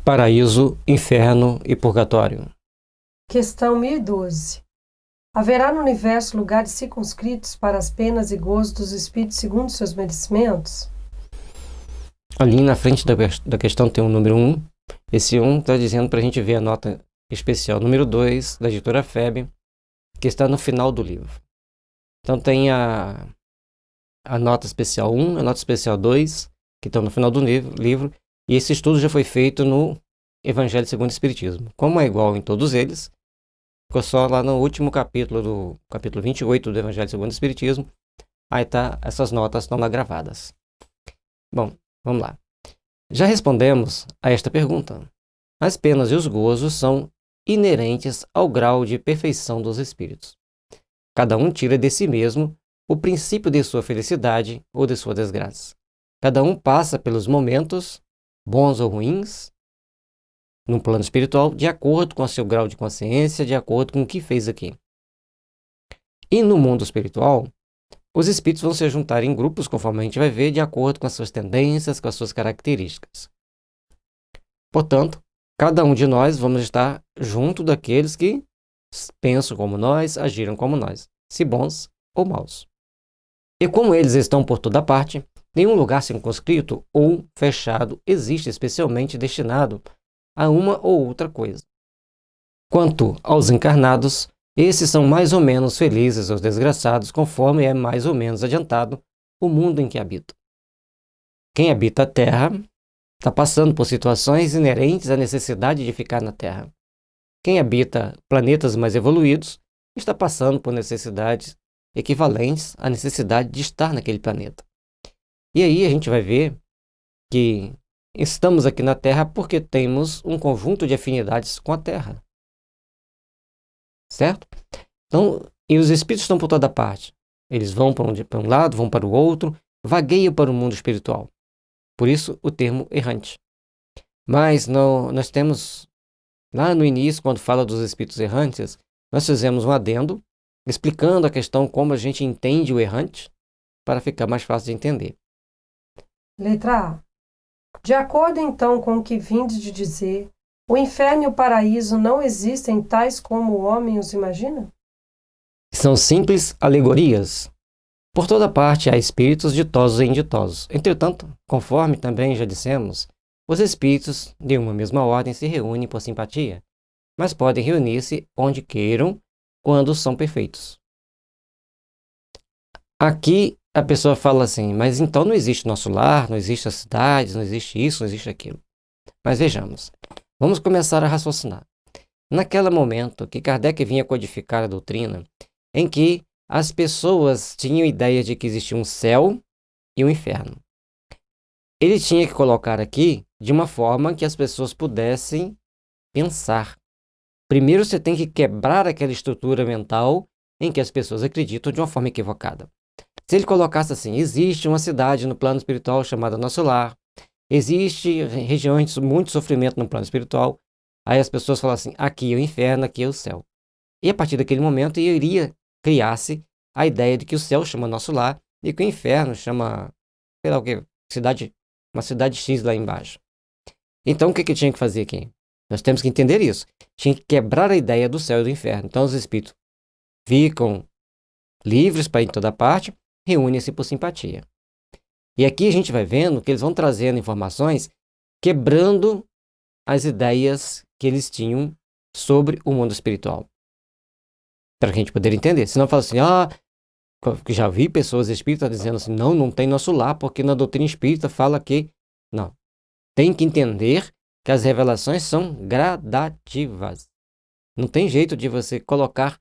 Paraíso, inferno e purgatório. Questão 1012. Haverá no universo lugares circunscritos para as penas e gozos dos espíritos segundo seus merecimentos? Ali na frente da questão tem o número 1. Esse 1 está dizendo para a gente ver a nota especial número 2 da editora FEB, que está no final do livro. Então tem a nota especial 1, a nota especial 2, que estão no final do livro, e esse estudo já foi feito no Evangelho segundo o Espiritismo. Como é igual em todos eles, ficou só lá no último capítulo, do capítulo 28 do Evangelho segundo o Espiritismo. Aí tá, essas notas estão lá gravadas. Bom, vamos lá. Já respondemos a esta pergunta. As penas e os gozos são inerentes ao grau de perfeição dos espíritos. Cada um tira de si mesmo o princípio de sua felicidade ou de sua desgraça. Cada um passa pelos momentos, bons ou ruins, no plano espiritual, de acordo com o seu grau de consciência, de acordo com o que fez aqui. E no mundo espiritual, os espíritos vão se juntar em grupos, conforme a gente vai ver, de acordo com as suas tendências, com as suas características. Portanto, cada um de nós vamos estar junto daqueles que pensam como nós, agiram como nós, se bons ou maus. E como eles estão por toda parte, nenhum lugar circunscrito ou fechado existe especialmente destinado a uma ou outra coisa. Quanto aos encarnados, esses são mais ou menos felizes ou desgraçados, conforme é mais ou menos adiantado o mundo em que habitam. Quem habita a Terra está passando por situações inerentes à necessidade de ficar na Terra. Quem habita planetas mais evoluídos está passando por necessidades equivalentes à necessidade de estar naquele planeta. E aí a gente vai ver que estamos aqui na Terra porque temos um conjunto de afinidades com a Terra. Certo? Então, e os espíritos estão por toda parte. Eles vão para um lado, vão para o outro, vagueiam para o mundo espiritual. Por isso, o termo errante. Mas nós temos, lá no início, quando fala dos espíritos errantes, nós fizemos um adendo, explicando a questão como a gente entende o errante, para ficar mais fácil de entender. Letra A. De acordo, então, com o que vindes de dizer, o inferno e o paraíso não existem tais como o homem os imagina? São simples alegorias. Por toda parte há espíritos ditosos e inditosos. Entretanto, conforme também já dissemos, os espíritos de uma mesma ordem se reúnem por simpatia, mas podem reunir-se onde queiram, quando são perfeitos. Aqui a pessoa fala assim, mas então não existe nosso lar, não existe as cidades, não existe isso, não existe aquilo. Mas vejamos, vamos começar a raciocinar. Naquele momento que Kardec vinha codificar a doutrina, em que as pessoas tinham ideia de que existia um céu e um inferno. Ele tinha que colocar aqui de uma forma que as pessoas pudessem pensar. Primeiro você tem que quebrar aquela estrutura mental em que as pessoas acreditam de uma forma equivocada. Se ele colocasse assim, existe uma cidade no plano espiritual chamada Nosso Lar, existe regiões de muito sofrimento no plano espiritual, aí as pessoas falam assim, aqui é o inferno, aqui é o céu. E a partir daquele momento iria criar-se a ideia de que o céu chama Nosso Lar e que o inferno chama, sei lá o que, uma cidade X lá embaixo. Então o que tinha que fazer aqui? Nós temos que entender isso. Tinha que quebrar a ideia do céu e do inferno. Então os espíritos ficam livres para ir em toda parte, reúnem-se por simpatia. E aqui a gente vai vendo que eles vão trazendo informações, quebrando as ideias que eles tinham sobre o mundo espiritual. Para a gente poder entender. Senão fala assim, já vi pessoas espíritas dizendo assim, não tem nosso lar, porque na doutrina espírita fala que... Não. Tem que entender que as revelações são gradativas. Não tem jeito de você colocar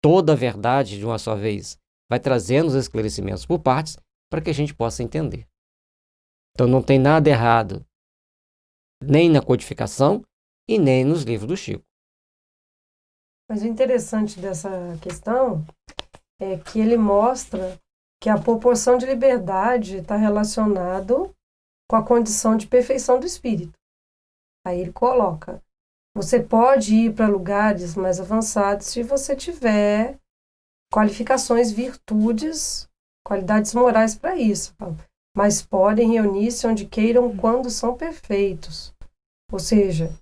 toda a verdade de uma só vez. Vai trazendo os esclarecimentos por partes para que a gente possa entender. Então não tem nada errado nem na codificação e nem nos livros do Chico. Mas o interessante dessa questão é que ele mostra que a proporção de liberdade está relacionado com a condição de perfeição do espírito. Aí ele coloca, você pode ir para lugares mais avançados se você tiver qualificações, virtudes, qualidades morais para isso. Mas podem reunir-se onde queiram quando são perfeitos. Ou seja,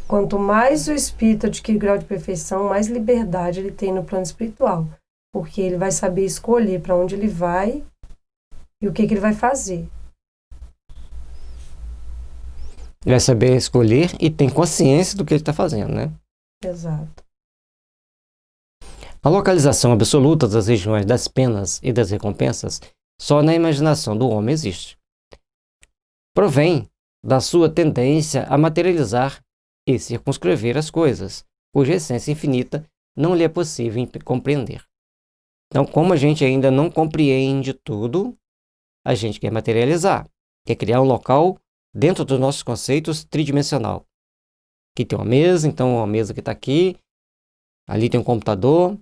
quanto mais o espírito adquire grau de perfeição, mais liberdade ele tem no plano espiritual, porque ele vai saber escolher para onde ele vai e o que ele vai fazer. Ele vai saber escolher e tem consciência do que ele está fazendo, né? Exato. A localização absoluta das regiões das penas e das recompensas só na imaginação do homem existe. Provém da sua tendência a materializar e circunscrever as coisas, cuja essência infinita não lhe é possível compreender. Então, como a gente ainda não compreende tudo, a gente quer materializar, quer criar um local dentro dos nossos conceitos tridimensional. Aqui tem uma mesa, então uma mesa que está aqui, ali tem um computador.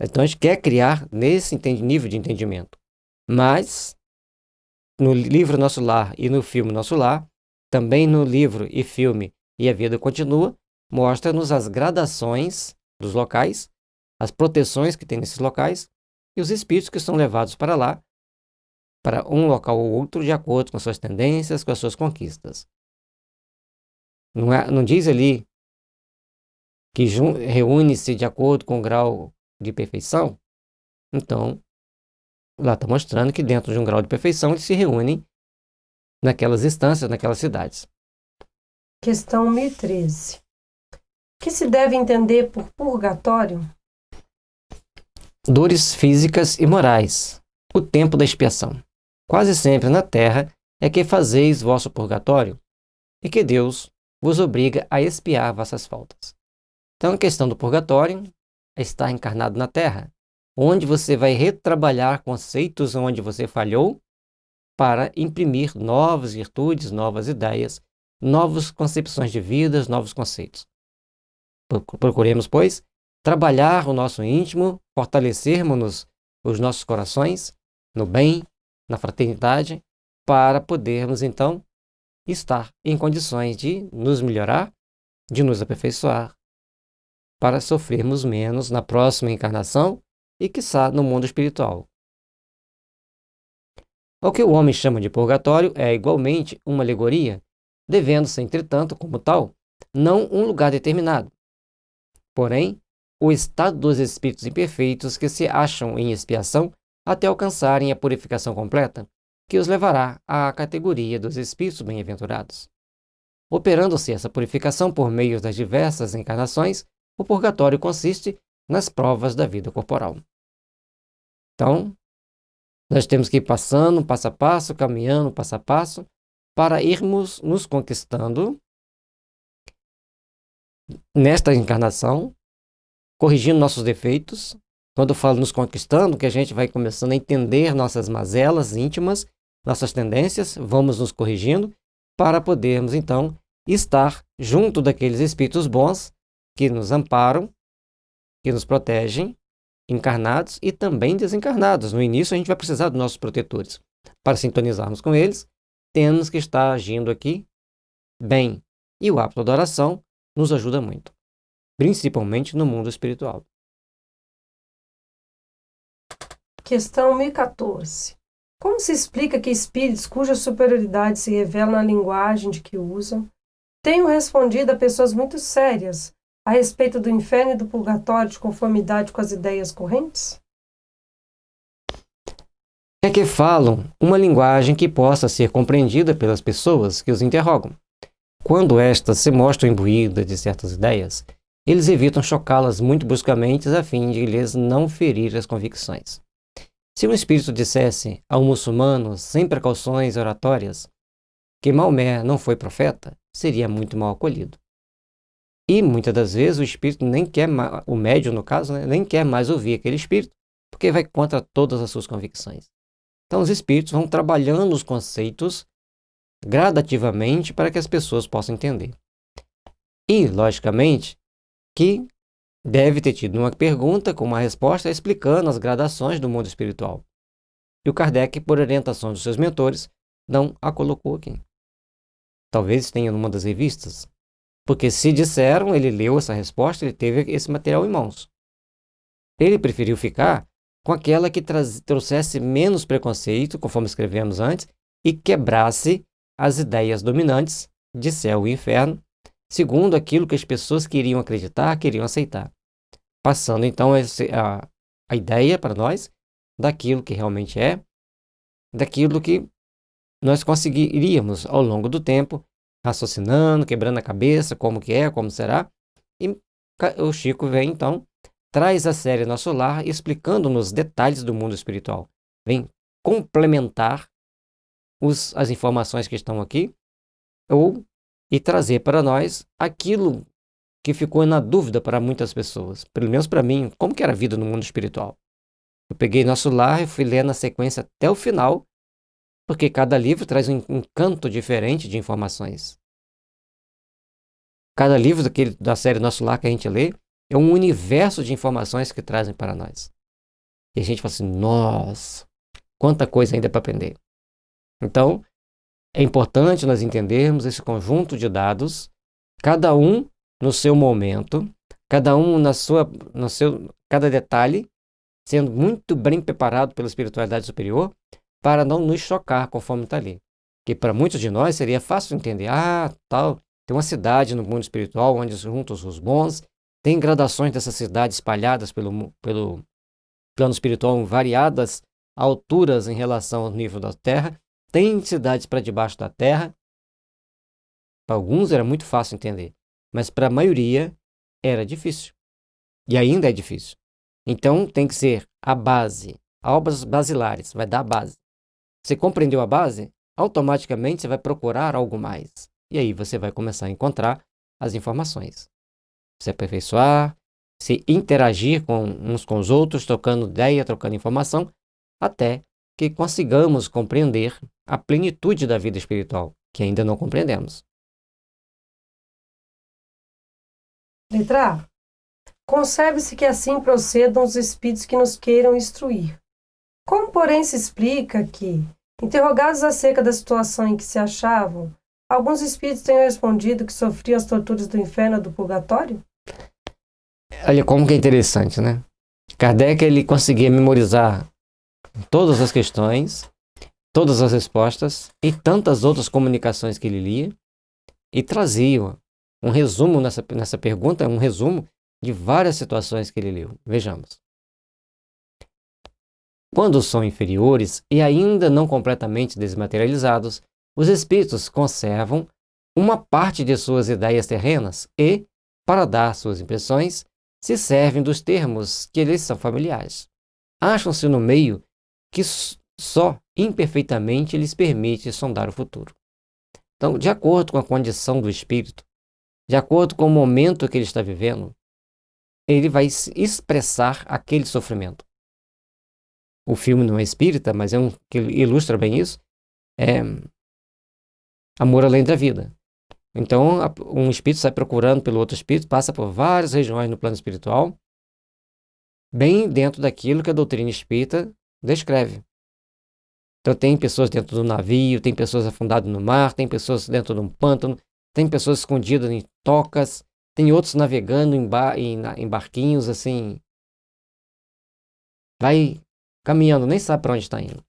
Então a gente quer criar nesse nível de entendimento. Mas, no livro Nosso Lar e no filme Nosso Lar, também no livro e filme E a Vida Continua, mostra-nos as gradações dos locais, as proteções que tem nesses locais e os espíritos que são levados para lá, para um local ou outro, de acordo com suas tendências, com as suas conquistas. Não diz ali que reúne-se de acordo com o grau de perfeição? Então, lá está mostrando que dentro de um grau de perfeição eles se reúnem naquelas instâncias, naquelas cidades. Questão 1013. O que se deve entender por purgatório? Dores físicas e morais. O tempo da expiação. Quase sempre na terra é que fazeis vosso purgatório e que Deus vos obriga a expiar vossas faltas. Então, a questão do purgatório é estar encarnado na terra, onde você vai retrabalhar conceitos onde você falhou para imprimir novas virtudes, novas ideias, novas concepções de vidas, novos conceitos. Procuremos, pois, trabalhar o nosso íntimo, fortalecermos os nossos corações no bem, na fraternidade, para podermos, então, estar em condições de nos melhorar, de nos aperfeiçoar, para sofrermos menos na próxima encarnação e, quiçá, no mundo espiritual. O que o homem chama de purgatório é igualmente uma alegoria, devendo-se, entretanto, como tal, não um lugar determinado. Porém, o estado dos espíritos imperfeitos que se acham em expiação até alcançarem a purificação completa, que os levará à categoria dos espíritos bem-aventurados. Operando-se essa purificação por meio das diversas encarnações, o purgatório consiste nas provas da vida corporal. Então, nós temos que ir passando, passo a passo, caminhando, passo a passo, para irmos nos conquistando nesta encarnação, corrigindo nossos defeitos. Quando eu falo nos conquistando, que a gente vai começando a entender nossas mazelas íntimas, nossas tendências, vamos nos corrigindo, para podermos, então, estar junto daqueles espíritos bons que nos amparam, que nos protegem, encarnados e também desencarnados. No início, a gente vai precisar dos nossos protetores. Para sintonizarmos com eles, temos que estar agindo aqui bem. E o hábito da oração nos ajuda muito, principalmente no mundo espiritual. Questão 1014. Como se explica que espíritos cuja superioridade se revela na linguagem de que usam tenham respondido a pessoas muito sérias a respeito do inferno e do purgatório de conformidade com as ideias correntes? É que falam uma linguagem que possa ser compreendida pelas pessoas que os interrogam. Quando estas se mostram imbuídas de certas ideias, eles evitam chocá-las muito bruscamente a fim de lhes não ferir as convicções. Se um espírito dissesse a um muçulmano, sem precauções oratórias, que Maomé não foi profeta, seria muito mal acolhido. E muitas das vezes o espírito nem quer, o médium no caso, né, nem quer mais ouvir aquele espírito, porque vai contra todas as suas convicções. Então os espíritos vão trabalhando os conceitos gradativamente para que as pessoas possam entender. E, logicamente, que deve ter tido uma pergunta com uma resposta explicando as gradações do mundo espiritual. E o Kardec, por orientação dos seus mentores, não a colocou aqui. Talvez tenha numa das revistas, porque se disseram, ele leu essa resposta, ele teve esse material em mãos. Ele preferiu ficar com aquela que trouxesse menos preconceito, conforme escrevemos antes, e quebrasse as ideias dominantes de céu e inferno, segundo aquilo que as pessoas queriam acreditar, queriam aceitar. Passando, então, a ideia para nós daquilo que realmente é, daquilo que nós conseguiríamos, ao longo do tempo, raciocinando, quebrando a cabeça, como que é, como será. E o Chico vem, então, traz a série Nosso Lar, explicando-nos detalhes do mundo espiritual. Vem complementar as informações que estão aqui, e trazer para nós aquilo que ficou na dúvida para muitas pessoas. Pelo menos para mim, como que era a vida no mundo espiritual. Eu peguei Nosso Lar e fui ler na sequência até o final, porque cada livro traz um canto diferente de informações. Cada livro da série Nosso Lar que a gente lê é um universo de informações que trazem para nós. E a gente fala assim, nossa, quanta coisa ainda para aprender. Então, é importante nós entendermos esse conjunto de dados, cada um no seu momento, cada um cada detalhe, sendo muito bem preparado pela espiritualidade superior, para não nos chocar conforme está ali. Que para muitos de nós seria fácil entender, tem uma cidade no mundo espiritual onde juntam os bons, tem gradações dessa cidade espalhadas pelo plano espiritual em variadas alturas em relação ao nível da Terra, tem cidades para debaixo da Terra. Para alguns era muito fácil entender, mas para a maioria era difícil. E ainda é difícil. Então tem que ser a base, obras basilares, vai dar a base. Você compreendeu a base? Automaticamente você vai procurar algo mais. E aí você vai começar a encontrar as informações. Se aperfeiçoar, se interagir uns com os outros, trocando ideia, trocando informação, até que consigamos compreender a plenitude da vida espiritual, que ainda não compreendemos. Letra A. Concebe-se que assim procedam os espíritos que nos queiram instruir. Como, porém, se explica que, interrogados acerca da situação em que se achavam, alguns espíritos tenham respondido que sofriam as torturas do inferno ou do purgatório? Olha como que é interessante, né? Kardec, ele conseguia memorizar todas as questões, todas as respostas e tantas outras comunicações que ele lia e trazia um resumo nessa pergunta, um resumo de várias situações que ele leu. Vejamos. Quando são inferiores e ainda não completamente desmaterializados, os espíritos conservam uma parte de suas ideias terrenas e, para dar suas impressões, se servem dos termos que lhes são familiares. Acham-se no meio que só imperfeitamente lhes permite sondar o futuro. Então, de acordo com a condição do espírito, de acordo com o momento que ele está vivendo, ele vai expressar aquele sofrimento. O filme não é espírita, mas que ilustra bem isso, é Amor Além da Vida. Então, um espírito sai procurando pelo outro espírito, passa por várias regiões no plano espiritual, bem dentro daquilo que a doutrina espírita descreve. Então, tem pessoas dentro do navio, tem pessoas afundadas no mar, tem pessoas dentro de um pântano, tem pessoas escondidas em tocas, tem outros navegando em barquinhos, assim, vai caminhando, nem sabe para onde está indo.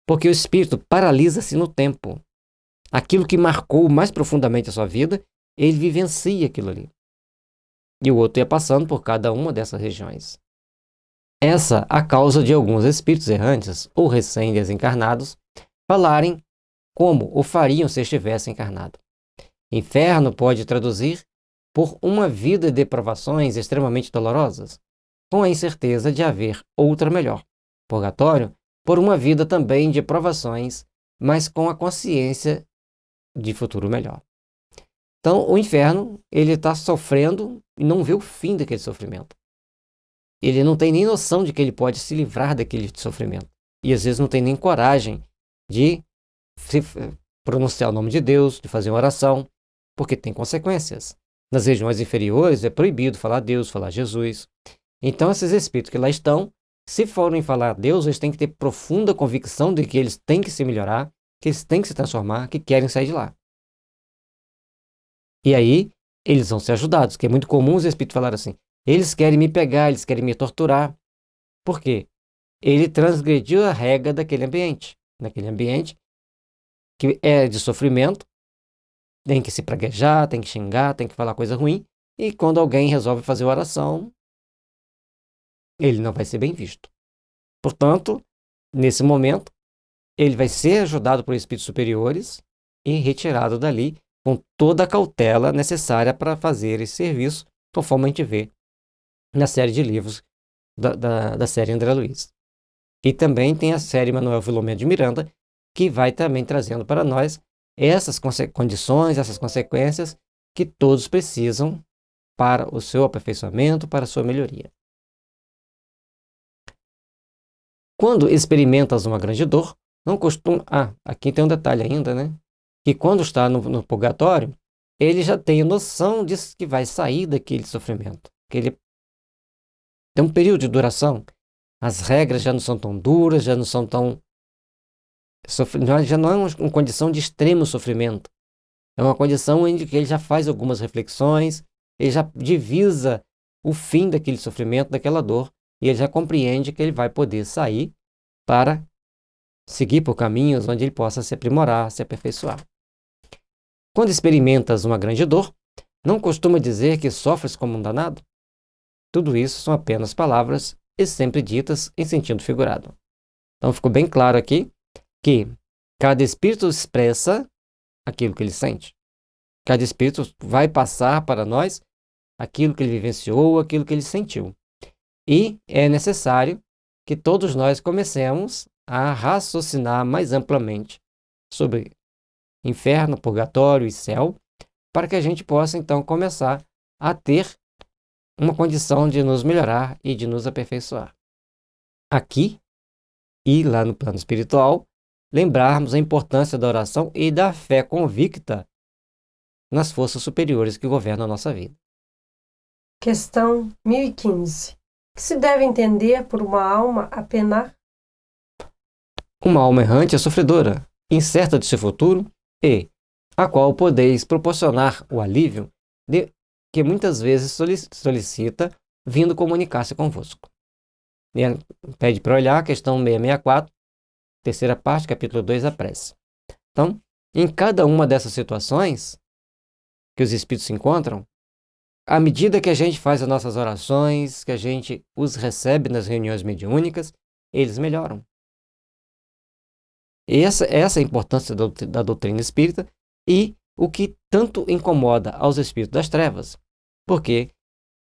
Porque o espírito paralisa-se no tempo. Aquilo que marcou mais profundamente a sua vida, ele vivencia aquilo ali. E o outro ia passando por cada uma dessas regiões. Essa a causa de alguns espíritos errantes ou recém-desencarnados falarem como o fariam se estivesse encarnado. Inferno pode traduzir por uma vida de provações extremamente dolorosas, com a incerteza de haver outra melhor. Purgatório, por uma vida também de provações, mas com a consciência de futuro melhor. Então, o inferno, ele está sofrendo e não vê o fim daquele sofrimento. Ele não tem nem noção de que ele pode se livrar daquele sofrimento. E às vezes não tem nem coragem de pronunciar o nome de Deus, de fazer uma oração, porque tem consequências. Nas regiões inferiores é proibido falar Deus, falar Jesus. Então, esses espíritos que lá estão, se forem falar Deus, eles têm que ter profunda convicção de que eles têm que se melhorar, que eles têm que se transformar, que querem sair de lá. E aí, eles vão ser ajudados, que é muito comum os espíritos falarem assim, eles querem me pegar, eles querem me torturar. Por quê? Ele transgrediu a regra daquele ambiente que é de sofrimento, tem que se praguejar, tem que xingar, tem que falar coisa ruim. E quando alguém resolve fazer oração, ele não vai ser bem visto. Portanto, nesse momento, ele vai ser ajudado por espíritos superiores e retirado dali com toda a cautela necessária para fazer esse serviço, conforme a gente vê na série de livros da série André Luiz. E também tem a série Manuel Filomeno de Miranda, que vai também trazendo para nós essas condições, essas consequências que todos precisam para o seu aperfeiçoamento, para a sua melhoria. Quando experimentas uma grande dor, não costuma... aqui tem um detalhe ainda, né? Que quando está no purgatório, ele já tem noção de que vai sair daquele sofrimento. Que ele tem um período de duração. As regras já não são tão duras, já não são tão... Já não é uma condição de extremo sofrimento. É uma condição em que ele já faz algumas reflexões, ele já divisa o fim daquele sofrimento, daquela dor, e ele já compreende que ele vai poder sair para seguir por caminhos onde ele possa se aprimorar, se aperfeiçoar. Quando experimentas uma grande dor, não costuma dizer que sofres como um danado? Tudo isso são apenas palavras e sempre ditas em sentido figurado. Então ficou bem claro aqui que cada espírito expressa aquilo que ele sente. Cada espírito vai passar para nós aquilo que ele vivenciou, aquilo que ele sentiu. E é necessário que todos nós comecemos a raciocinar mais amplamente sobre inferno, purgatório e céu, para que a gente possa então começar a ter uma condição de nos melhorar e de nos aperfeiçoar. Aqui e lá no plano espiritual, lembrarmos a importância da oração e da fé convicta nas forças superiores que governam a nossa vida. Questão 1015. O que se deve entender por uma alma a penar? Uma alma errante é sofredora, incerta de seu futuro e a qual podeis proporcionar o alívio que muitas vezes solicita vindo comunicar-se convosco. E pede para olhar a questão 664, terceira parte, capítulo 2, a prece. Então, em cada uma dessas situações que os espíritos se encontram, à medida que a gente faz as nossas orações, que a gente os recebe nas reuniões mediúnicas, eles melhoram. Essa é a importância da doutrina espírita e o que tanto incomoda aos espíritos das trevas. Porque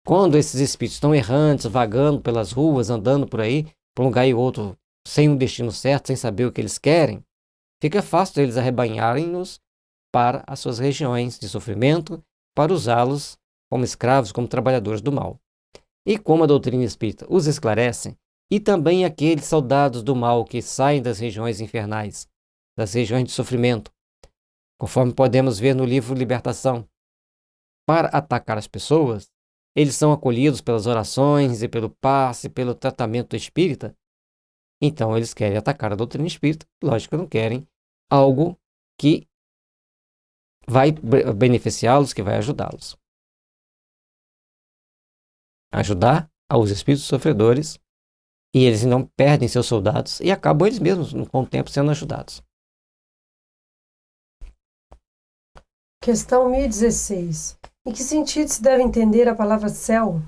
quando esses espíritos estão errantes, vagando pelas ruas, andando por aí, por um lugar e outro, sem um destino certo, sem saber o que eles querem, fica fácil eles arrebanharem-nos para as suas regiões de sofrimento, para usá-los como escravos, como trabalhadores do mal. E como a doutrina espírita os esclarece, e também aqueles soldados do mal que saem das regiões infernais, das regiões de sofrimento, conforme podemos ver no livro Libertação, para atacar as pessoas, eles são acolhidos pelas orações e pelo passe, pelo tratamento espírita. Então eles querem atacar a doutrina espírita, lógico que não querem algo que vai beneficiá-los, que vai ajudá-los. Ajudar aos espíritos sofredores, e eles não perdem seus soldados e acabam eles mesmos, com o tempo, sendo ajudados. Questão 1016. Em que sentido se deve entender a palavra céu?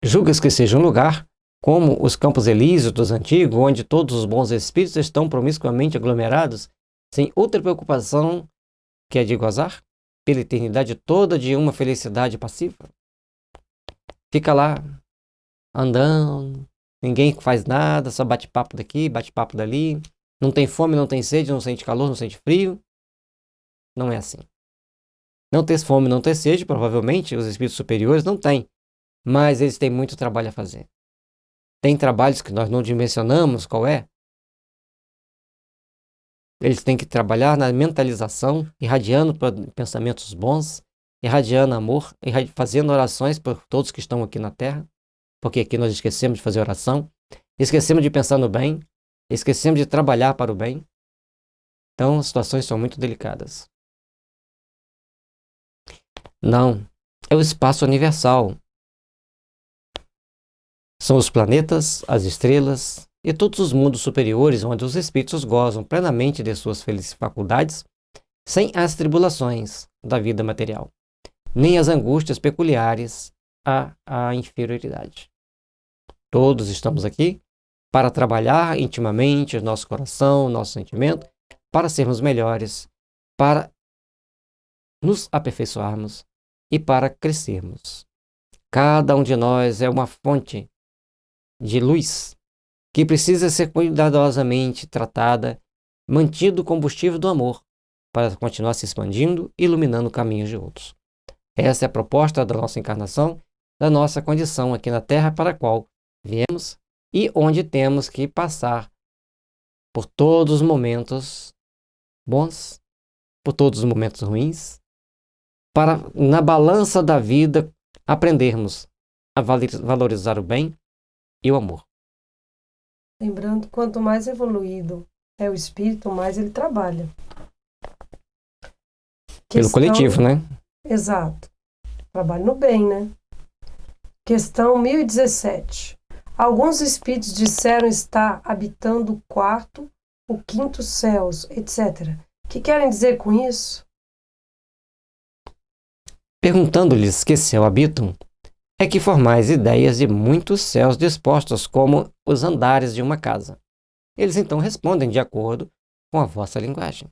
Julgas que seja um lugar, como os campos elíseos dos antigos, onde todos os bons espíritos estão promiscuamente aglomerados, sem outra preocupação que a de gozar, pela eternidade toda de uma felicidade passiva? Fica lá, andando, ninguém faz nada, só bate papo daqui, bate papo dali, não tem fome, não tem sede, não sente calor, não sente frio. Não é assim. Não ter fome, não ter sede, provavelmente os espíritos superiores não têm, mas eles têm muito trabalho a fazer. Tem trabalhos que nós não dimensionamos qual é. Eles têm que trabalhar na mentalização, irradiando pensamentos bons, irradiando amor, fazendo orações por todos que estão aqui na Terra, porque aqui nós esquecemos de fazer oração, esquecemos de pensar no bem, esquecemos de trabalhar para o bem. Então, as situações são muito delicadas. Não, é o espaço universal. São os planetas, as estrelas e todos os mundos superiores onde os espíritos gozam plenamente de suas faculdades sem as tribulações da vida material, nem as angústias peculiares à inferioridade. Todos estamos aqui para trabalhar intimamente o nosso coração, o nosso sentimento, para sermos melhores, para nos aperfeiçoarmos e para crescermos. Cada um de nós é uma fonte de luz que precisa ser cuidadosamente tratada, mantido o combustível do amor para continuar se expandindo e iluminando caminhos de outros. Essa é a proposta da nossa encarnação, da nossa condição aqui na Terra para a qual viemos e onde temos que passar por todos os momentos bons, por todos os momentos ruins, para, na balança da vida, aprendermos a valorizar o bem e o amor. Lembrando, quanto mais evoluído é o espírito, mais ele trabalha. Pelo coletivo, né? Exato. Trabalha no bem, né? Questão 1017. Alguns espíritos disseram estar habitando o quarto, o quinto céus, etc. O que querem dizer com isso? Perguntando-lhes que céu habitam, é que formais ideias de muitos céus dispostos como os andares de uma casa. Eles então respondem de acordo com a vossa linguagem.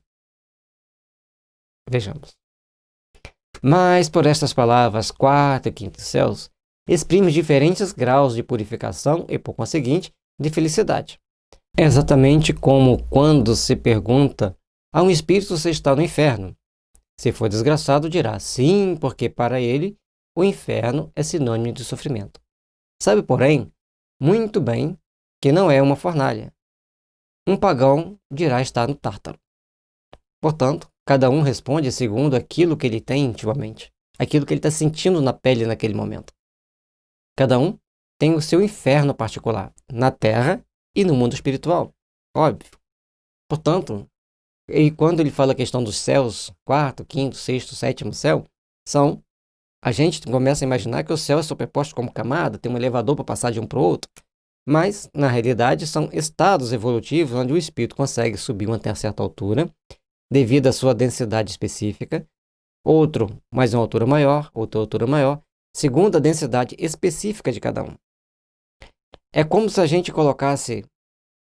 Vejamos. Mas por estas palavras, quarto e quinto céus, exprime diferentes graus de purificação e, por conseguinte, de felicidade. É exatamente como quando se pergunta a um espírito se está no inferno. Se for desgraçado, dirá sim, porque para ele o inferno é sinônimo de sofrimento. Sabe, porém, muito bem que não é uma fornalha. Um pagão dirá estar no Tártaro. Portanto, cada um responde segundo aquilo que ele tem intimamente, aquilo que ele está sentindo na pele naquele momento. Cada um tem o seu inferno particular, na Terra e no mundo espiritual, óbvio. Portanto, e quando ele fala a questão dos céus, quarto, quinto, sexto, sétimo céu, a gente começa a imaginar que o céu é superposto como camada, tem um elevador para passar de um para o outro, mas, na realidade, são estados evolutivos onde o espírito consegue subir até certa altura, devido à sua densidade específica, outro mais uma altura maior, outra altura maior, segundo a densidade específica de cada um. É como se a gente colocasse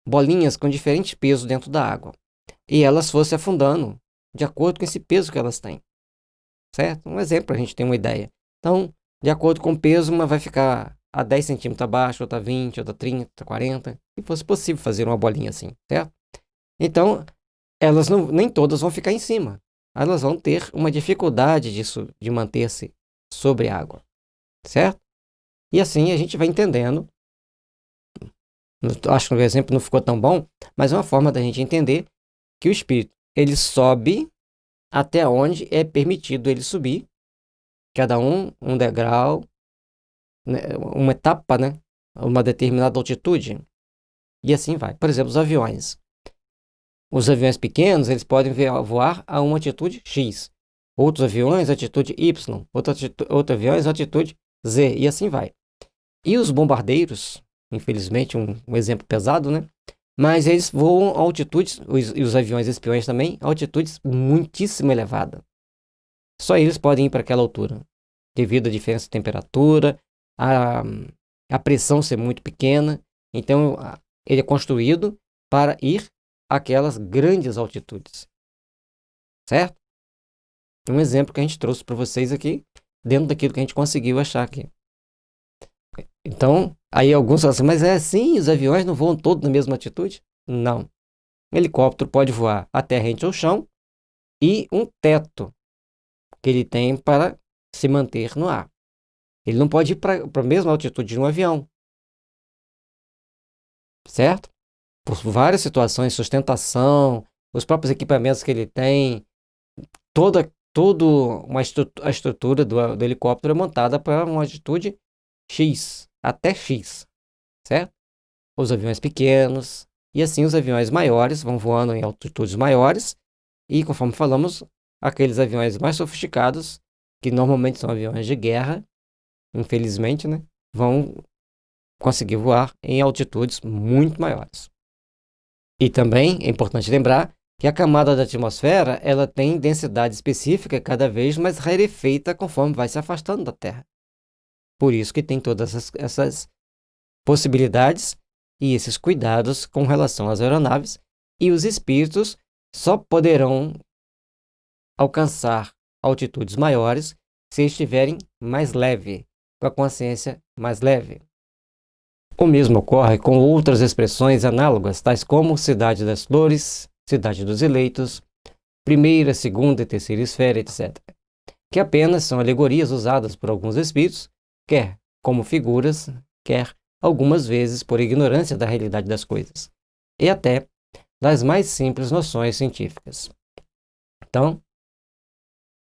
bolinhas com diferentes pesos dentro da água e elas fossem afundando de acordo com esse peso que elas têm. Certo? Um exemplo para a gente ter uma ideia. Então, de acordo com o peso, uma vai ficar a 10 centímetros abaixo, outra 20, outra 30, 40, se fosse possível fazer uma bolinha assim, certo? Então, elas nem todas vão ficar em cima. Elas vão ter uma dificuldade de manter-se sobre a água, certo? E assim a gente vai entendendo. Acho que o exemplo não ficou tão bom, mas é uma forma da gente entender que o espírito, ele sobe até onde é permitido ele subir, cada um degrau, né, uma etapa, né, uma determinada altitude, e assim vai. Por exemplo, os aviões. Os aviões pequenos, eles podem voar a uma altitude X. Outros aviões, altitude Y. Outros aviões, altitude Z, e assim vai. E os bombardeiros, infelizmente, um exemplo pesado, né? Mas eles voam a altitudes, e os aviões espiões também, a altitudes muitíssimo elevadas. Só eles podem ir para aquela altura, devido à diferença de temperatura, a pressão ser muito pequena. Então, ele é construído para ir àquelas grandes altitudes. Certo? Um exemplo que a gente trouxe para vocês aqui, dentro daquilo que a gente conseguiu achar aqui. Então, aí alguns falam assim, mas é assim, os aviões não voam todos na mesma altitude? Não. Um helicóptero pode voar até rente ao chão e um teto que ele tem para se manter no ar. Ele não pode ir para a mesma altitude de um avião. Certo? Por várias situações, sustentação, os próprios equipamentos que ele tem, toda a estrutura do helicóptero é montada para uma altitude X, até X, certo? Os aviões pequenos, e assim os aviões maiores vão voando em altitudes maiores, e conforme falamos, aqueles aviões mais sofisticados, que normalmente são aviões de guerra, infelizmente, né, vão conseguir voar em altitudes muito maiores. E também é importante lembrar que a camada da atmosfera ela tem densidade específica cada vez mais rarefeita conforme vai se afastando da Terra. Por isso que tem todas essas possibilidades e esses cuidados com relação às aeronaves, e os espíritos só poderão alcançar altitudes maiores se estiverem mais leve, com a consciência mais leve. O mesmo ocorre com outras expressões análogas, tais como cidade das flores, cidade dos eleitos, primeira, segunda e terceira esfera, etc., que apenas são alegorias usadas por alguns espíritos, quer como figuras, quer algumas vezes por ignorância da realidade das coisas, e até das mais simples noções científicas. Então,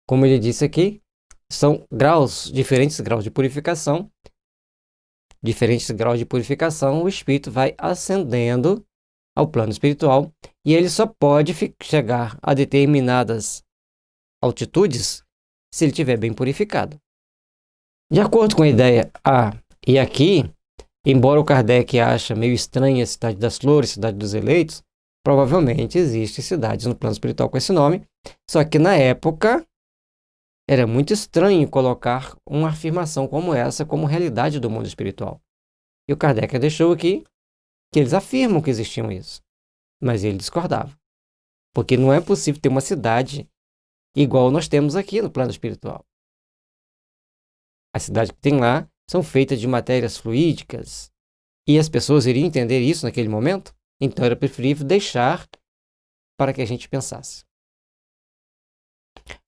como ele disse aqui, são diferentes graus de purificação. Diferentes graus de purificação, o espírito vai ascendendo ao plano espiritual e ele só pode chegar a determinadas altitudes se ele estiver bem purificado. De acordo com a ideia A e aqui, embora o Kardec ache meio estranha a cidade das flores, cidade dos eleitos, provavelmente existem cidades no plano espiritual com esse nome, só que na época era muito estranho colocar uma afirmação como essa como realidade do mundo espiritual. E o Kardec deixou aqui que eles afirmam que existiam isso, mas ele discordava. Porque não é possível ter uma cidade igual nós temos aqui no plano espiritual. As cidades que tem lá são feitas de matérias fluídicas e as pessoas iriam entender isso naquele momento, então era preferível deixar para que a gente pensasse.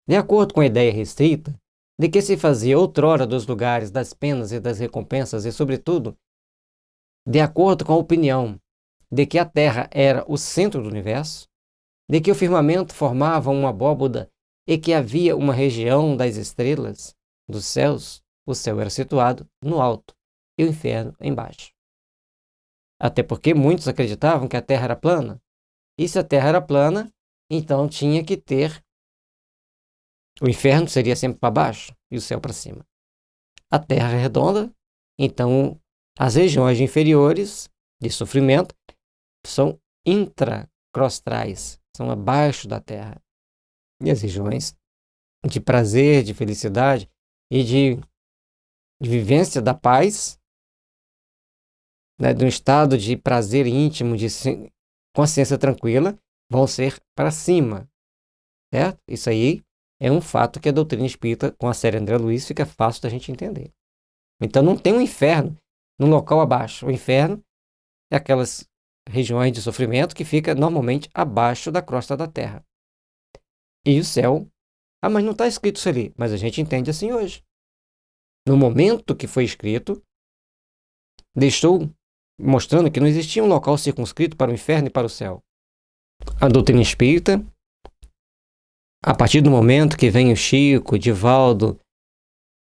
De acordo com a ideia restrita de que se fazia outrora dos lugares das penas e das recompensas e, sobretudo, de acordo com a opinião de que a Terra era o centro do universo, de que o firmamento formava uma abóboda e que havia uma região das estrelas, dos céus, o céu era situado no alto e o inferno embaixo. Até porque muitos acreditavam que a Terra era plana, e se a Terra era plana, então tinha que ter o inferno seria sempre para baixo e o céu para cima. A Terra é redonda, então as regiões inferiores de sofrimento são intracrostrais, são abaixo da Terra. E as regiões de prazer, de felicidade e de vivência da paz, né, de um estado de prazer íntimo, de consciência tranquila, vão ser para cima. Certo? Isso aí é um fato que a doutrina espírita, com a série André Luiz, fica fácil da gente entender. Então não tem um inferno num local abaixo. O inferno é aquelas regiões de sofrimento que fica normalmente abaixo da crosta da Terra. E o céu, mas não está escrito isso ali, mas a gente entende assim hoje. No momento que foi escrito, deixou mostrando que não existia um local circunscrito para o inferno e para o céu. A doutrina espírita, a partir do momento que vem o Chico, o Divaldo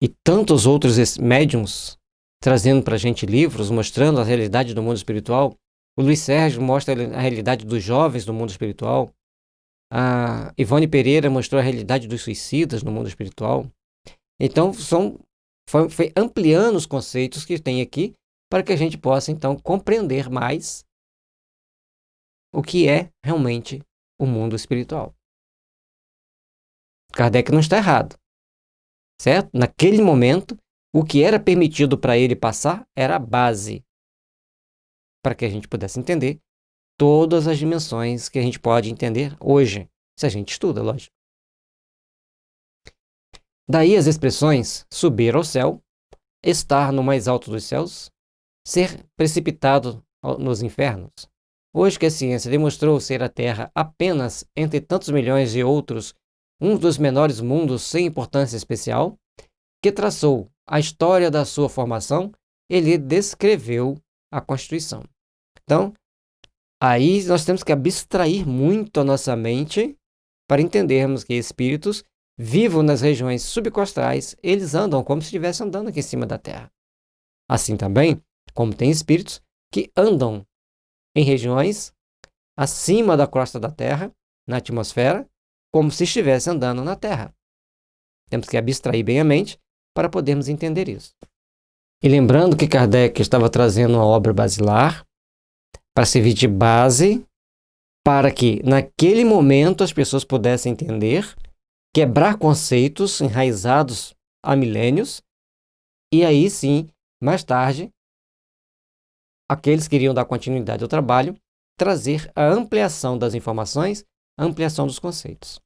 e tantos outros médiums trazendo para a gente livros, mostrando a realidade do mundo espiritual, o Luiz Sérgio mostra a realidade dos jovens no mundo espiritual, a Ivone Pereira mostrou a realidade dos suicidas no mundo espiritual. Então, foi ampliando os conceitos que tem aqui para que a gente possa, então, compreender mais o que é realmente o mundo espiritual. Kardec não está errado, certo? Naquele momento, o que era permitido para ele passar era a base para que a gente pudesse entender todas as dimensões que a gente pode entender hoje, se a gente estuda, lógico. Daí as expressões subir ao céu, estar no mais alto dos céus, ser precipitado nos infernos. Hoje que a ciência demonstrou ser a Terra apenas, entre tantos milhões de outros, um dos menores mundos sem importância especial, que traçou a história da sua formação, ele descreveu a Constituição. Então, aí nós temos que abstrair muito a nossa mente para entendermos que espíritos vivam nas regiões subcostrais, eles andam como se estivessem andando aqui em cima da Terra. Assim também, como tem espíritos que andam em regiões acima da crosta da Terra, na atmosfera, como se estivesse andando na Terra. Temos que abstrair bem a mente para podermos entender isso. E lembrando que Kardec estava trazendo uma obra basilar para servir de base para que, naquele momento, as pessoas pudessem entender, quebrar conceitos enraizados há milênios, e aí sim, mais tarde, aqueles que iriam dar continuidade ao trabalho, trazer a ampliação das informações, a ampliação dos conceitos.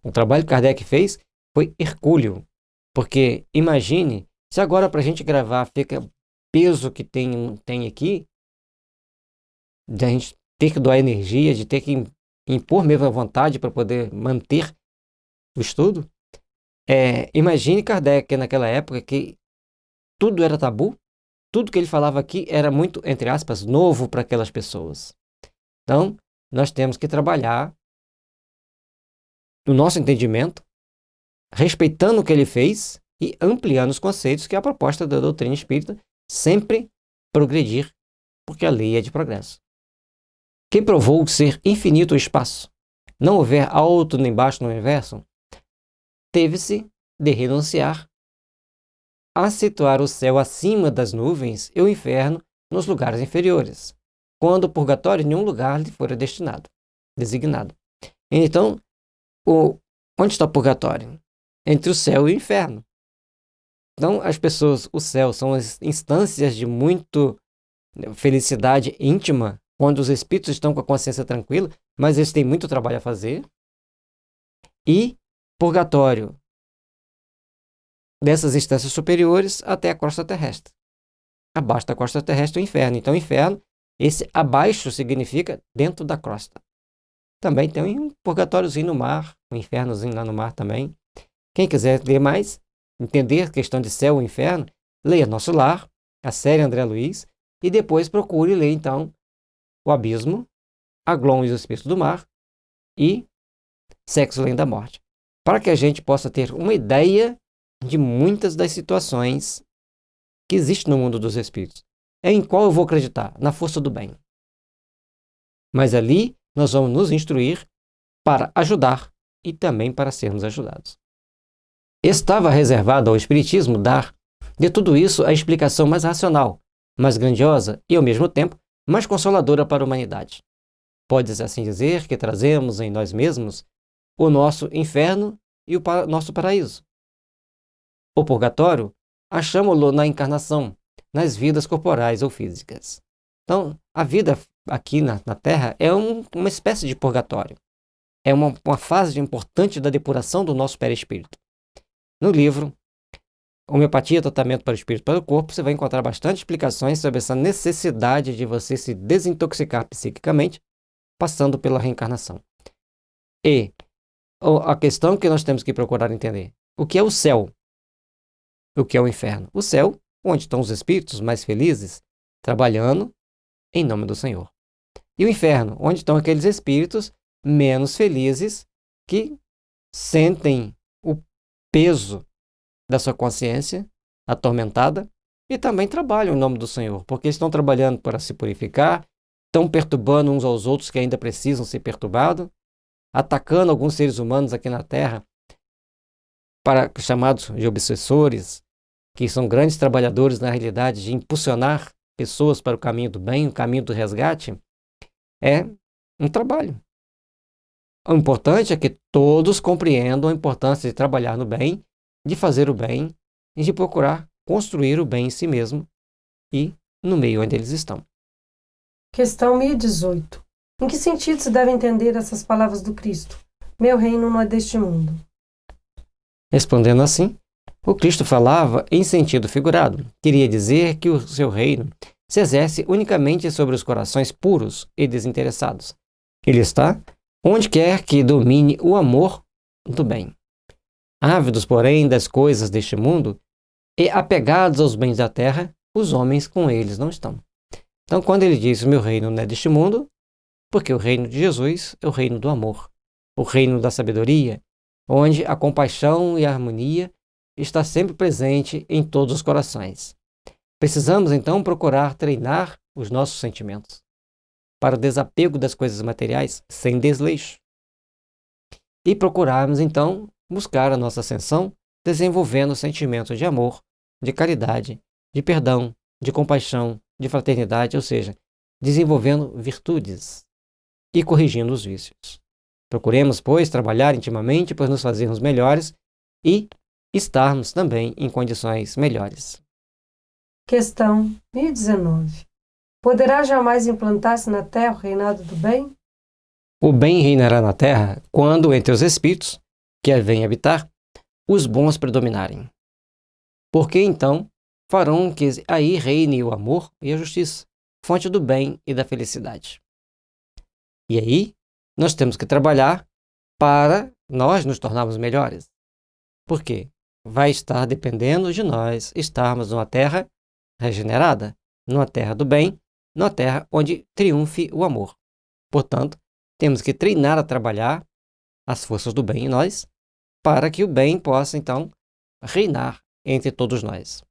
O trabalho que Kardec fez foi hercúleo, porque imagine, se agora para a gente gravar fica peso que tem aqui, de a gente ter que doar energia, de ter que impor mesmo a vontade para poder manter o estudo. Imagine Kardec naquela época que tudo era tabu, tudo que ele falava aqui era muito, entre aspas, novo para aquelas pessoas. Então, nós temos que trabalhar no nosso entendimento, respeitando o que ele fez e ampliando os conceitos, que é a proposta da doutrina espírita, sempre progredir, porque a lei é de progresso. Quem provou ser infinito o espaço, não houver alto nem baixo no universo, teve-se de renunciar a situar o céu acima das nuvens e o inferno nos lugares inferiores, quando o purgatório em nenhum lugar lhe fora designado. Então, onde está o purgatório? Entre o céu e o inferno. Então, as pessoas, o céu são as instâncias de muito felicidade íntima, quando os espíritos estão com a consciência tranquila, mas eles têm muito trabalho a fazer. E purgatório, dessas instâncias superiores até a crosta terrestre. Abaixo da crosta terrestre é o inferno. Então, o inferno, esse abaixo significa dentro da crosta. Também tem um purgatóriozinho no mar, um infernozinho lá no mar também. Quem quiser ler mais, entender a questão de céu e inferno, leia Nosso Lar, a série André Luiz, e depois procure ler, então, O Abismo, Aglon e os Espíritos do Mar e Sexo Além da Morte, para que a gente possa ter uma ideia de muitas das situações que existem no mundo dos espíritos. Em qual eu vou acreditar? Na força do bem. Mas ali nós vamos nos instruir para ajudar e também para sermos ajudados. Estava reservado ao Espiritismo dar de tudo isso a explicação mais racional, mais grandiosa e, ao mesmo tempo, mais consoladora para a humanidade. Pode-se assim dizer que trazemos em nós mesmos o nosso inferno e o nosso paraíso. O purgatório, achamo-lo na encarnação, nas vidas corporais ou físicas. Então, a vida aqui na Terra é uma espécie de purgatório. É uma fase importante da depuração do nosso perispírito. No livro Homeopatia, Tratamento para o Espírito e para o Corpo, você vai encontrar bastante explicações sobre essa necessidade de você se desintoxicar psiquicamente, passando pela reencarnação. E a questão que nós temos que procurar entender: o que é o céu? O que é o inferno? O céu, onde estão os espíritos mais felizes, trabalhando em nome do Senhor. E o inferno, onde estão aqueles espíritos menos felizes que sentem o peso da sua consciência atormentada e também trabalham em nome do Senhor, porque estão trabalhando para se purificar, estão perturbando uns aos outros que ainda precisam ser perturbados, atacando alguns seres humanos aqui na Terra, chamados de obsessores, que são grandes trabalhadores na realidade de impulsionar pessoas para o caminho do bem, o caminho do resgate. É um trabalho. O importante é que todos compreendam a importância de trabalhar no bem, de fazer o bem e de procurar construir o bem em si mesmo e no meio onde eles estão. Questão 1018. Em que sentido se deve entender essas palavras do Cristo? Meu reino não é deste mundo. Respondendo assim, o Cristo falava em sentido figurado. Queria dizer que o seu reino se exerce unicamente sobre os corações puros e desinteressados. Ele está onde quer que domine o amor do bem. Ávidos, porém, das coisas deste mundo e apegados aos bens da terra, os homens com eles não estão. Então, quando ele diz, meu reino não é deste mundo, porque o reino de Jesus é o reino do amor, o reino da sabedoria, onde a compaixão e a harmonia está sempre presente em todos os corações. Precisamos, então, procurar treinar os nossos sentimentos para o desapego das coisas materiais sem desleixo. E procurarmos, então, buscar a nossa ascensão desenvolvendo sentimentos de amor, de caridade, de perdão, de compaixão, de fraternidade, ou seja, desenvolvendo virtudes e corrigindo os vícios. Procuremos, pois, trabalhar intimamente por nos fazermos melhores e estarmos também em condições melhores. Questão 1019. Poderá jamais implantar-se na Terra o reinado do bem? O bem reinará na Terra quando, entre os espíritos que a vêm habitar, os bons predominarem. Porque então farão que aí reine o amor e a justiça, fonte do bem e da felicidade. E aí, nós temos que trabalhar para nós nos tornarmos melhores. Por quê? Vai estar dependendo de nós estarmos numa terra regenerada, numa terra do bem, numa terra onde triunfe o amor. Portanto, temos que treinar a trabalhar as forças do bem em nós, para que o bem possa, então, reinar entre todos nós.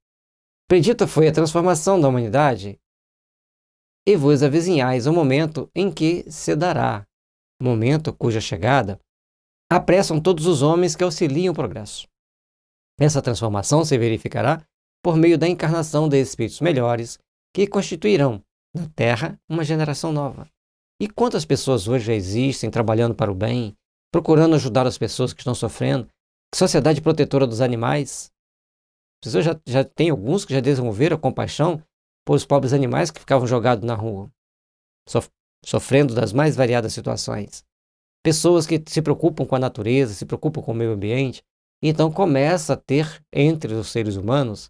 Predita foi a transformação da humanidade, e vos avizinhais o momento em que se dará, momento cuja chegada apressam todos os homens que auxiliam o progresso. Essa transformação se verificará por meio da encarnação de espíritos melhores que constituirão na Terra uma geração nova. E quantas pessoas hoje já existem trabalhando para o bem, procurando ajudar as pessoas que estão sofrendo? Sociedade protetora dos animais. As pessoas já tem alguns que já desenvolveram a compaixão por os pobres animais que ficavam jogados na rua, sofrendo das mais variadas situações. Pessoas que se preocupam com a natureza, se preocupam com o meio ambiente. Então começa a ter entre os seres humanos,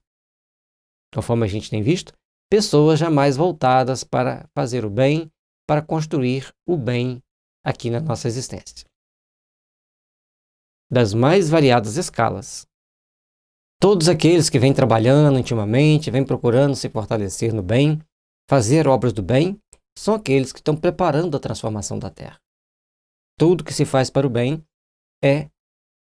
conforme a gente tem visto, pessoas jamais voltadas para fazer o bem, para construir o bem aqui na nossa existência. Das mais variadas escalas. Todos aqueles que vêm trabalhando intimamente, vêm procurando se fortalecer no bem, fazer obras do bem, são aqueles que estão preparando a transformação da Terra. Tudo que se faz para o bem é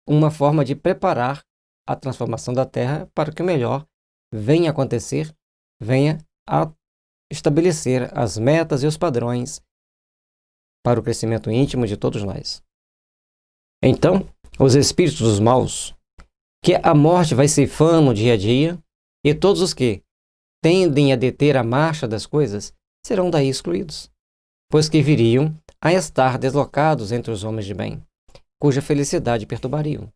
uma forma de preparar a transformação da Terra para que o melhor venha a acontecer, venha a estabelecer as metas e os padrões para o crescimento íntimo de todos nós. Então, os espíritos dos maus, que a morte vai ceifando dia a dia, e todos os que tendem a deter a marcha das coisas, serão daí excluídos, pois que viriam a estar deslocados entre os homens de bem, cuja felicidade perturbariam.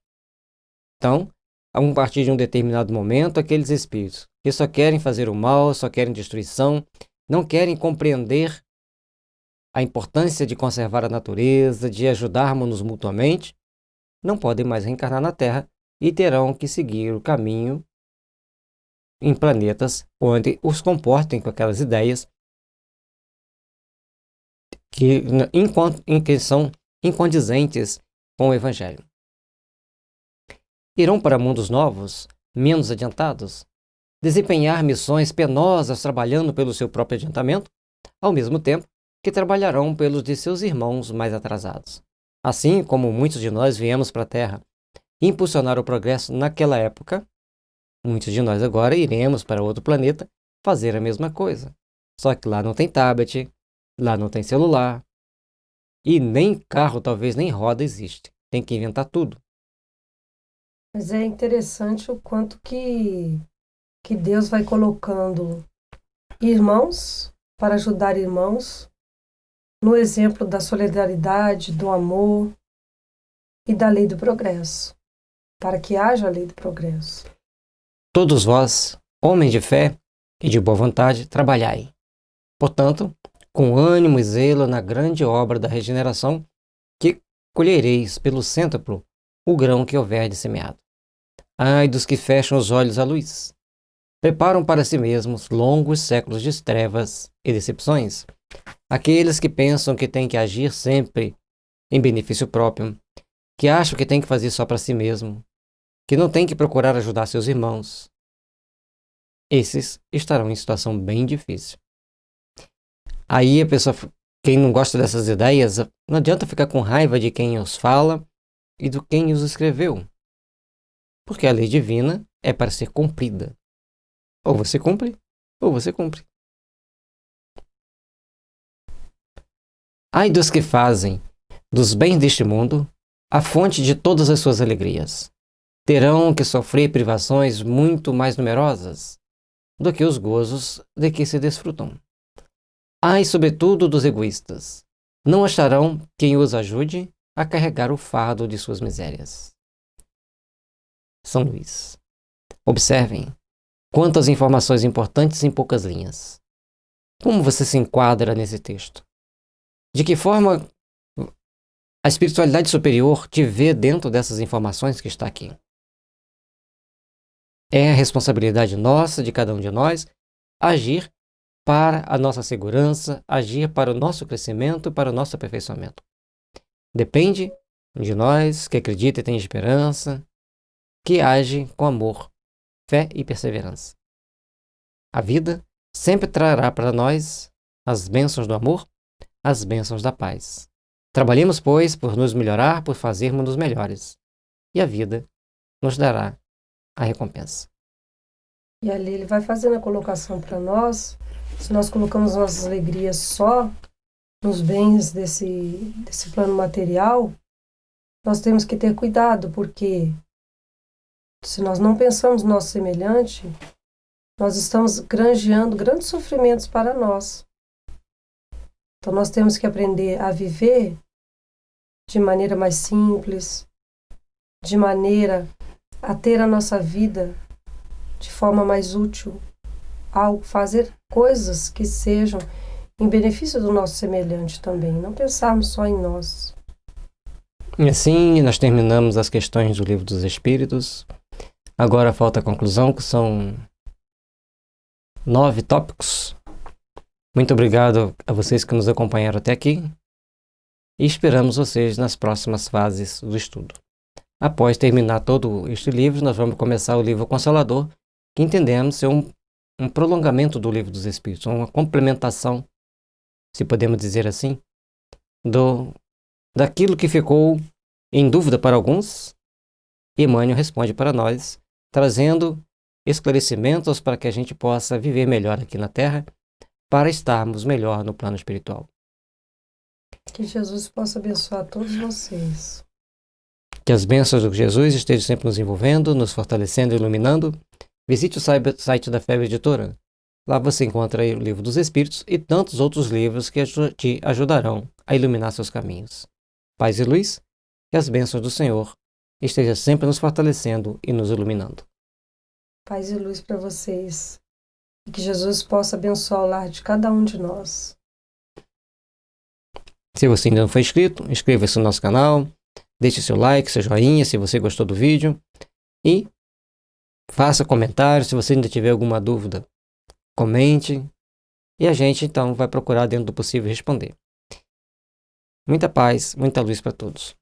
Então, a partir de um determinado momento, aqueles espíritos que só querem fazer o mal, só querem destruição, não querem compreender a importância de conservar a natureza, de ajudarmos-nos mutuamente, não podem mais reencarnar na Terra e terão que seguir o caminho em planetas onde os comportem com aquelas ideias que são incondizentes com o Evangelho. Irão para mundos novos, menos adiantados, desempenhar missões penosas trabalhando pelo seu próprio adiantamento, ao mesmo tempo que trabalharão pelos de seus irmãos mais atrasados. Assim como muitos de nós viemos para a Terra impulsionar o progresso naquela época, muitos de nós agora iremos para outro planeta fazer a mesma coisa. Só que lá não tem tablet, lá não tem celular, e nem carro, talvez nem roda existe. Tem que inventar tudo. Mas é interessante o quanto que Deus vai colocando irmãos para ajudar irmãos no exemplo da solidariedade, do amor e da lei do progresso, para que haja a lei do progresso. Todos vós, homens de fé e de boa vontade, trabalhai. Portanto, com ânimo e zelo na grande obra da regeneração, que colhereis pelo cêntuplo o grão que houver de semeado. Ai dos que fecham os olhos à luz, preparam para si mesmos longos séculos de trevas e decepções. Aqueles que pensam que têm que agir sempre em benefício próprio, que acham que têm que fazer só para si mesmo, que não têm que procurar ajudar seus irmãos. Esses estarão em situação bem difícil. Aí a pessoa, quem não gosta dessas ideias, não adianta ficar com raiva de quem os fala e de quem os escreveu. Porque a lei divina é para ser cumprida. Ou você cumpre, ou você cumpre. Ai dos que fazem dos bens deste mundo a fonte de todas as suas alegrias. Terão que sofrer privações muito mais numerosas do que os gozos de que se desfrutam. Ai, sobretudo, dos egoístas. Não acharão quem os ajude a carregar o fardo de suas misérias. São Luís. Observem quantas informações importantes em poucas linhas. Como você se enquadra nesse texto? De que forma a espiritualidade superior te vê dentro dessas informações que está aqui? É a responsabilidade nossa, de cada um de nós, agir para a nossa segurança, agir para o nosso crescimento, para o nosso aperfeiçoamento. Depende de nós que acredita e tem esperança, que age com amor, fé e perseverança. A vida sempre trará para nós as bênçãos do amor, as bênçãos da paz. Trabalhemos, pois, por nos melhorar, por fazermos-nos melhores. E a vida nos dará a recompensa. E ali ele vai fazendo a colocação para nós. Se nós colocamos nossas alegrias só nos bens desse plano material, nós temos que ter cuidado, porque se nós não pensamos no nosso semelhante, nós estamos granjeando grandes sofrimentos para nós. Então nós temos que aprender a viver de maneira mais simples, de maneira a ter a nossa vida de forma mais útil, ao fazer coisas que sejam em benefício do nosso semelhante também, não pensarmos só em nós. E assim nós terminamos as questões do Livro dos Espíritos. Agora falta a conclusão, que são 9 tópicos. Muito obrigado a vocês que nos acompanharam até aqui e esperamos vocês nas próximas fases do estudo. Após terminar todo este livro, nós vamos começar o livro Consolador, que entendemos ser um prolongamento do Livro dos Espíritos, uma complementação, se podemos dizer assim, daquilo que ficou em dúvida para alguns. Emmanuel responde para nós, trazendo esclarecimentos para que a gente possa viver melhor aqui na Terra, para estarmos melhor no plano espiritual. Que Jesus possa abençoar todos vocês. Que as bênçãos de Jesus estejam sempre nos envolvendo, nos fortalecendo e iluminando. Visite o site da FEB Editora. Lá você encontra aí o Livro dos Espíritos e tantos outros livros que te ajudarão a iluminar seus caminhos. Paz e luz, que as bênçãos do Senhor estejam sempre nos fortalecendo e nos iluminando. Paz e luz para vocês. E que Jesus possa abençoar o lar de cada um de nós. Se você ainda não foi inscrito, inscreva-se no nosso canal, deixe seu like, seu joinha se você gostou do vídeo e faça comentário. Se você ainda tiver alguma dúvida, comente e a gente então vai procurar dentro do possível responder. Muita paz, muita luz para todos.